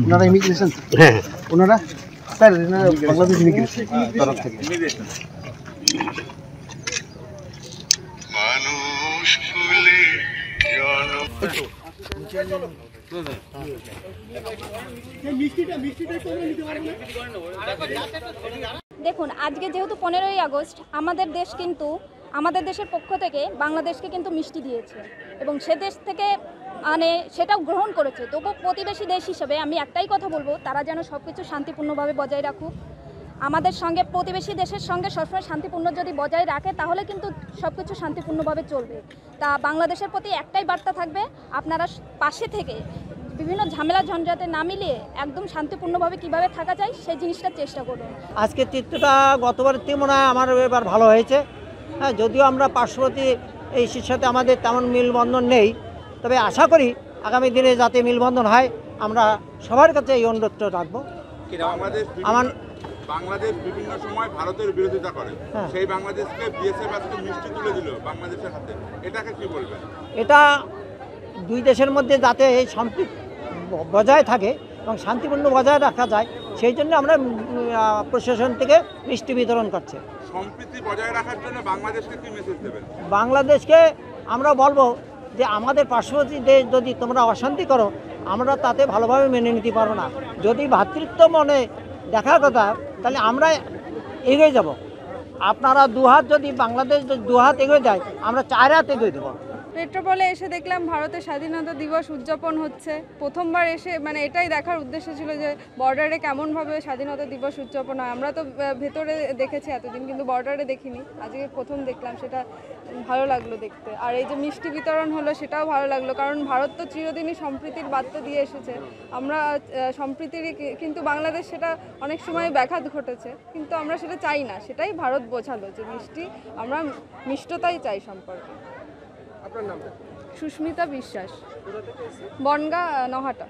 ওনারা ইমিগ্রেশন, হ্যাঁ ওনারা স্যার বাংলাদেশ ইমিগ্রেশন তরফ থেকে। দেখুন, আজকে যেহেতু 15ই আগস্ট, আমাদের দেশ কিন্তু আমাদের দেশের পক্ষ থেকে বাংলাদেশকে কিন্তু মিষ্টি দিয়েছে এবং সে দেশ থেকে মানে সেটাও গ্রহণ করেছে। তবু প্রতিবেশী দেশ হিসেবে আমি একটাই কথা বলবো, তারা যেন সব কিছু শান্তিপূর্ণভাবে বজায় রাখুক। আমাদের সঙ্গে প্রতিবেশী দেশের সঙ্গে সবসময় শান্তিপূর্ণ যদি বজায় রাখে তাহলে কিন্তু সব কিছু শান্তিপূর্ণভাবে চলবে। তা বাংলাদেশের প্রতি একটাই বার্তা থাকবে, আপনারা পাশে থেকে বিভিন্ন ঝামেলা ঝঞ্ঝাতে না মিলিয়ে একদম শান্তিপূর্ণভাবে কিভাবে থাকা যায় সেই জিনিসটা চেষ্টা করুন। আজকে চিত্রটা গতবারের থেকে মনে হয় আমার এবার ভালো হয়েছে। হ্যাঁ, যদিও আমরা পার্শ্ববর্তী এই সাথে আমাদের তেমন মিলবন্ধন নেই, তবে আশা করি আগামী দিনে যাতে মিলবন্ধন হয় আমরা সবার কাছে এই অনুরোধটা রাখবো। বাংলাদেশ বিভিন্ন সময় ভারতের বিরোধিতা করে, সেই বাংলাদেশকে বিএসএফ আজকে মিষ্টি তুলে দিল বাংলাদেশের হাতে, এটাকে কি বলবেন? এটা দুই দেশের মধ্যে যাতে এই সম্প্রীতি বজায় থাকে এবং শান্তিপূর্ণ বজায় রাখা যায়, সেই জন্য আমরা প্রশাসন থেকে মিষ্টি বিতরণ করছে। সম্প্রীতি বজায় রাখার জন্য বাংলাদেশকে কি মেসেজ দেবেন? বাংলাদেশকে আমরা বলবো যে আমাদের পার্শ্ববর্তী দেশ যদি তোমরা অশান্তি করো, আমরা তাতে ভালোভাবে মেনে নিতে পারবো না। যদি ভ্রাতৃত্ব মনে দেখার কথা, তাহলে আমরা এগিয়ে যাব। আপনারা দুহাত যদি বাংলাদেশ দুহাত এগিয়ে যায়, আমরা 4 হাত এগিয়ে দেবো। পেট্রোপলে এসে দেখলাম ভারতের স্বাধীনতা দিবস উদযাপন হচ্ছে। প্রথমবার এসে মানে এটাই দেখার উদ্দেশ্য ছিল যে বর্ডারে কেমনভাবে স্বাধীনতা দিবস উদযাপন হয়। আমরা তো ভেতরে দেখেছি এতদিন, কিন্তু বর্ডারে দেখিনি। আজকে প্রথম দেখলাম, সেটা ভালো লাগলো দেখতে। আর এই যে মিষ্টি বিতরণ হলো সেটাও ভালো লাগলো, কারণ ভারত তো চিরদিনই সম্প্রীতির বার্তা দিয়ে এসেছে। আমরা সম্প্রীতিরই, কিন্তু বাংলাদেশ সেটা অনেক সময় ব্যাঘাত ঘটেছে, কিন্তু আমরা সেটা চাই না। সেটাই ভারত বোঝালো যে মিষ্টি, আমরা মিষ্টতাই চাই সম্পর্কে। আপনার নাম? সুস্মিতা বিশ্বাস, বনগাঁ, নহাটা।